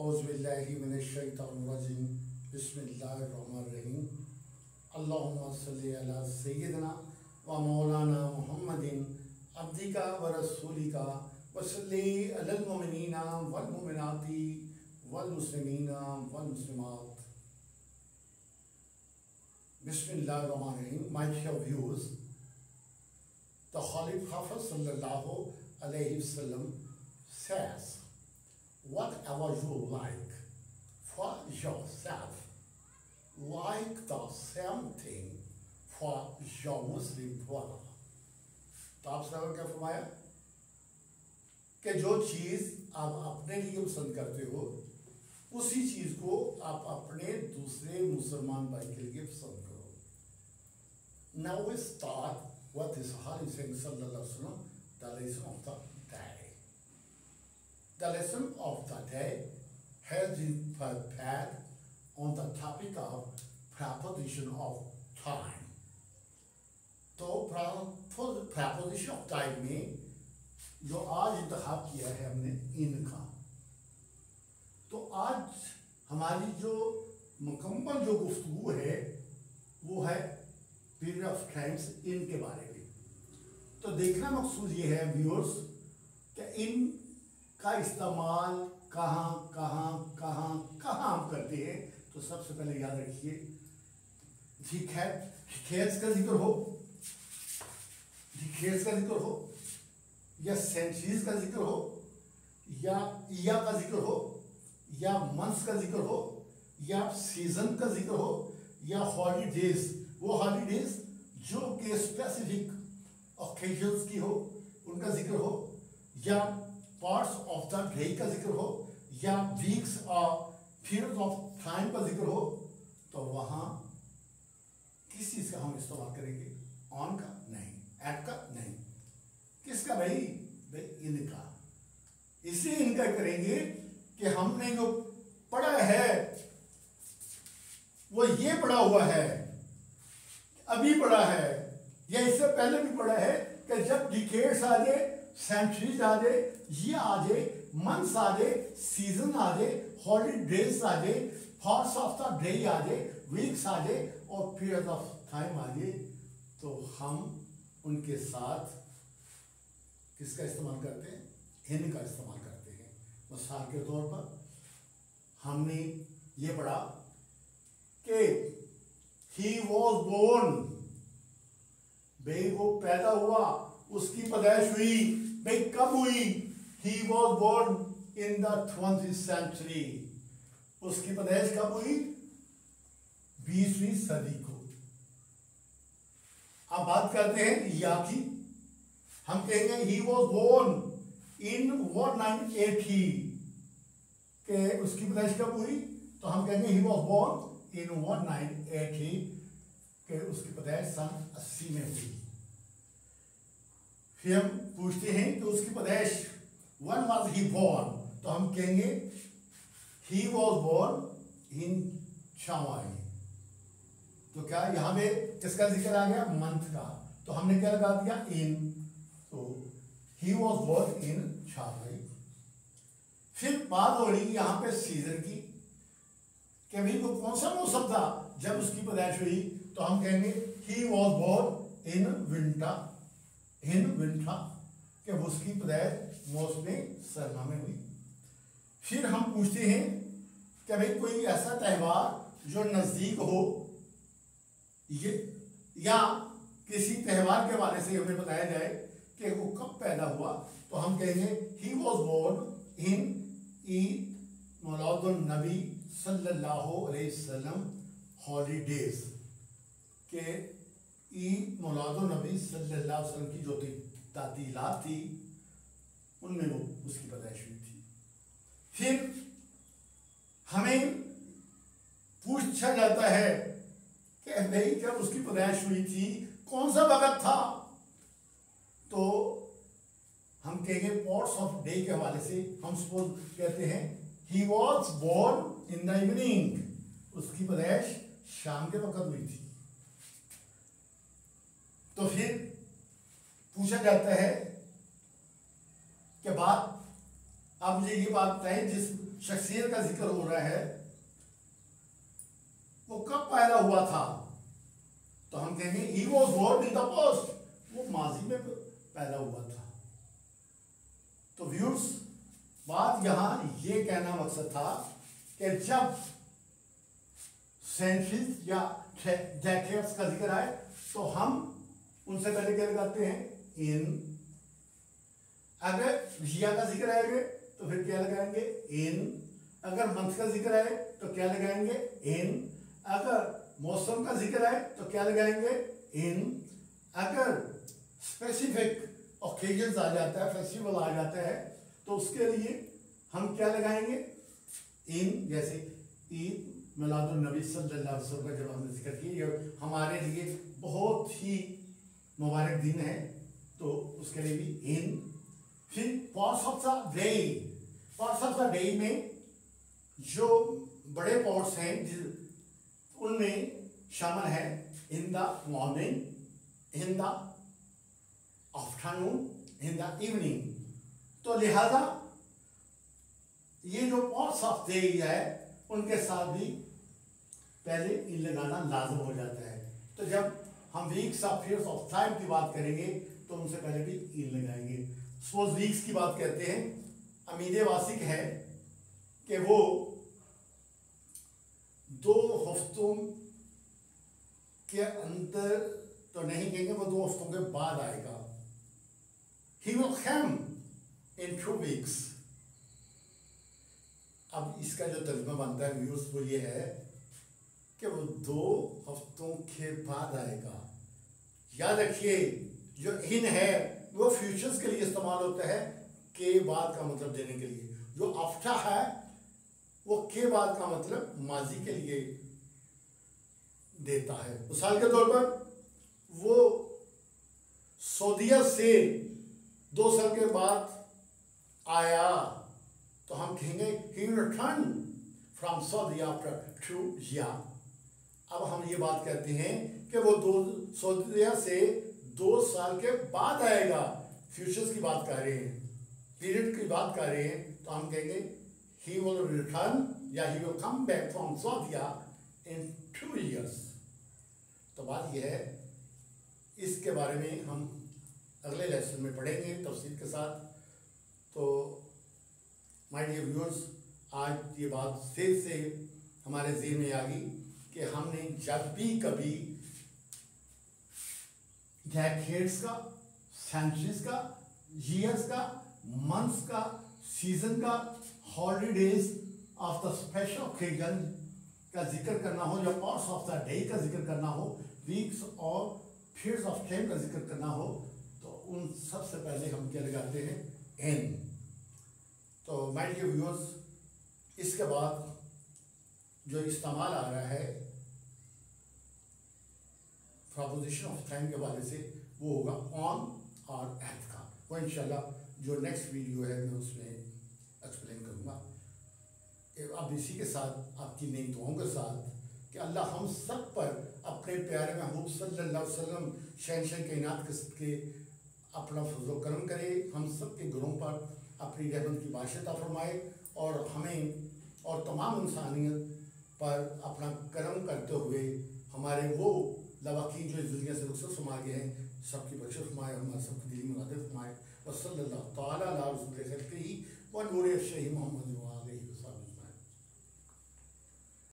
औज़ुबिल्लाहि मिनश्शैतानिर्रजीम बिस्मिल्लाहिर्रहमानिर्रहीम अल्लाहुम्मा सल्लि अला सय्यिदिना व मौलाना मुहम्मदिन अब्दिका व रसूलिका व सल्लि अलल मुमिनीना वल मुमिनाती वल मुस्लिमीना वल मुस्लिमात। Bismillahir-Rahmanir-Rahim. My dear viewers, the Holy Prophet sallallahu alaihi wasallam says, whatever you like for yourself, like the same thing for your Muslim brother. तो आप सब क्या फरमाया कि जो चीज़ आप अपने लिए पसंद करते हो उसी चीज़ को आप अपने दूसरे मुसलमान भाई के लिए पसंद करो। Now we start what is Holy Saint sallallahu alaihi wasallam, the lesson of the day. The lesson of the day has been prepared on the topic of preposition of time. तो preposition of time में जो आज इंतखाब किया है हमने इनका, तो आज हमारी जो मुकम्मल जो गुफ्तगू है वो है पीरियड ऑफ टाइम्स इन के बारे में। तो देखना मकसूद ये है व्यूअर्स कि इन का इस्तेमाल कहाँ कहाँ कहाँ कहाँ हम करते हैं। तो सबसे पहले याद रखिए खेत का जिक्र हो, खेत का जिक्र हो या सेंचुरीज का जिक्र हो या ईया का जिक्र हो या मंथ्स का जिक्र हो या सीजन का जिक्र हो या हॉलीडेज, वो हॉलीडेज जो के स्पेसिफिक ओकेजन्स की हो उनका जिक्र हो या पार्ट्स ऑफ द डे का जिक्र हो या वीक्स और पीरियड ऑफ टाइम का जिक्र हो, तो वहाँ किस चीज़ का हम इस्तेमाल करेंगे? ऑन का नहीं, एट का नहीं, किसका भाई? इनका। इसलिए इनका करेंगे कि हमने जो पढ़ा है वो ये पढ़ा हुआ है, अभी पढ़ा है या इससे पहले भी पढ़ा है कि जब डिकेड्स आ जाए, सेंचुरीज आ जाए, ये आ जाए, मंथ्स आ जाए, सीजन आ जाए, हॉलीडेज आ जाए, पार्ट्स ऑफ द डे आ जाए, वीक्स आ जाए और पीरियड ऑफ टाइम आ जाए, तो हम उनके साथ किसका इस्तेमाल करते हैं? इनका इस्तेमाल करते हैं। मिसाल के तौर पर हमने ये पढ़ा कि ही वॉज बोर्न, भाई वो पैदा हुआ, उसकी पैदाइश हुई, भाई कब हुई? He was born in the 20th century, उसकी पैदाइश कब हुई? 20वीं सदी को। अब बात करते हैं या की, हम कहेंगे ही वॉज बोर्न इन 1980 के उसकी पैदाइश कब हुई? तो हम कहेंगे ही वॉज बोर्न इन 1980 के उसकी पैदाइश सन 80 में हुई। फिर हम पूछते हैं कि उसकी पैदाइश when was he born, तो हम कहेंगे he was born in Chawai। तो क्या यहाँ पे किसका जिक्र आ गया? मंथ का। तो हमने क्या लगा दिया? इन। तो he was born in Chawai। फिर बात हो रही यहाँ पे सीजन की कि भाई वो कौन सा मौसम था जब उसकी पैदाइश हुई? तो हम कहेंगे he was born in winter, in winter कि उसकी पैदाइश मौसम सरमा में हुई। फिर हम पूछते हैं कि भाई कोई ऐसा त्यौहार जो नजदीक हो ये या किसी त्यौहार के बारे से हमें बताया जाए कि वो कब पैदा हुआ, तो हम कहेंगे he was born in Eid Mauladun Nabi सल्लल्लाहु अलैहि वसल्लम हॉलीडेज के ईद मौलादुन नबी सल्लल्लाहु अलैहि वसल्लम की जो तातीलात थी उनमें वो उसकी पैदाइश हुई थी। फिर हमें पूछा जाता है कि भाई जब उसकी पैदाइश हुई थी कौन सा वक्त था, तो हम कहेंगे पार्ट्स ऑफ डे के हवाले से हम सपोज कहते हैं he was born in the evening, उसकी पैदाइश शाम के वक्त हुई थी। तो फिर पूछा जाता है कि बात अब मुझे ये बात बताएं, जिस शख्सियत का जिक्र हो रहा है वो कब पैदा हुआ था? तो हम कहेंगे he was born in the past, वो माजी में पैदा हुआ था। तो व्यूअर्स, बात यहां ये कहना मकसद था कि जब सेंचुरीज या डेकेड्स का जिक्र आए तो हम उनसे पहले क्या लगाते हैं? इन। अगर जिया का जिक्र आएगा तो फिर क्या लगाएंगे? इन। अगर मंथ का जिक्र आए तो क्या लगाएंगे? इन। अगर मौसम का जिक्र आए तो क्या लगाएंगे? इन। अगर स्पेसिफिक ओकेजन्स आ जाता है, फेस्टिवल आ जाता है, तो उसके लिए हम क्या लगाएंगे? इन। जैसे ईद मिलादुन नबी सल्लल्लाहु अलैहि वसल्लम का जब हमने जिक्र किया, ये हमारे लिए बहुत ही मुबारक दिन है, तो उसके लिए भी इन। फिर parts of the day, parts of the day में जो बड़े पार्ट्स हैं उनमें शामिल है in the morning, in the afternoon, in the evening. तो लिहाजा ये जो पार्ट्स ऑफ डे है उनके साथ भी पहले इन लगाना लाजम हो जाता है। तो जब हम weeks of periods of time की बात करेंगे तो उनसे पहले भी इन लगाएंगे। सपोज वीक्स की बात करते हैं, अमीदे वासिक है कि वो 2 हफ्तों के अंदर तो नहीं कहेंगे, वो 2 हफ्तों के बाद आएगा। He will come in 2 weeks। अब इसका जो तर्जुमा बनता है व्यूअर्स वो ये है कि वो 2 हफ्तों के बाद आएगा। याद रखिए, जो इन है वो फ्यूचर्स के लिए इस्तेमाल होता है, के बाद का मतलब देने के लिए। जो आफ्टर है वो के बाद का मतलब माजी के लिए देता है। मिसाल के तौर पर वो सऊदीया से 2 साल के बाद आया तो हम कहेंगे he returned from Saudi after 2 years। अब हम ये बात कहते हैं कि वो सऊदीया से 2 साल के बाद आएगा, फ्यूचर्स की बात कर रहे हैं, पीरियड की बात कर रहे हैं, तो हम कहेंगे he will return या he will come back from Saudi in 2 years। तो बात यह है, इसके बारे में हम अगले लेसन में पढ़ेंगे तफसील के साथ। तो माय डियर व्यूअर्स, आज ये बात फिर से हमारे ज़हन में आ गई कि हमने जब भी कभी डेकेड्स का, सेंचुरीज का, ईयर्स का, मंथ्स का, सीजन का, holidays of the special occasion का जिक्र करना हो, या पार्ट्स ऑफ द डे का जिक्र करना हो, वीक्स और पीरियड्स ऑफ टाइम का जिक्र करना हो, तो उन सबसे पहले हम क्या लगाते हैं? एन। तो माय डियर व्यूअर्स, इसके बाद जो इस्तेमाल आ रहा है प्रपोजिशन ऑफ टाइम के हवाले से, वो होगा ऑन और एट का। वो इंशाल्लाह जो नेक्स्ट वीडियो है मैं उसमें एक्सप्लेन करूँगा। अब इसी के साथ आपकी नई दुआओं के साथ कि अल्लाह हम सब पर अपने प्यारे महबूब सल्लल्लाहु अलैहि वसल्लम शहंशाह कायनात के अपना फजल करम करे, हम सब के घरों पर अपनी रहमत की बादशाह फरमाए, और हमें और तमाम इंसानियत पर अपना करम करते हुए हमारे वो लवाकी जो इस दुनिया से रुखसत फरमा गए हैं सबकी बख्शिश फरमाए, हमारे सबकी दिली मुरादें फरमाए। वसल्लल्लाहु तआला अला रसूलिही व नूरे शही मोहम्मद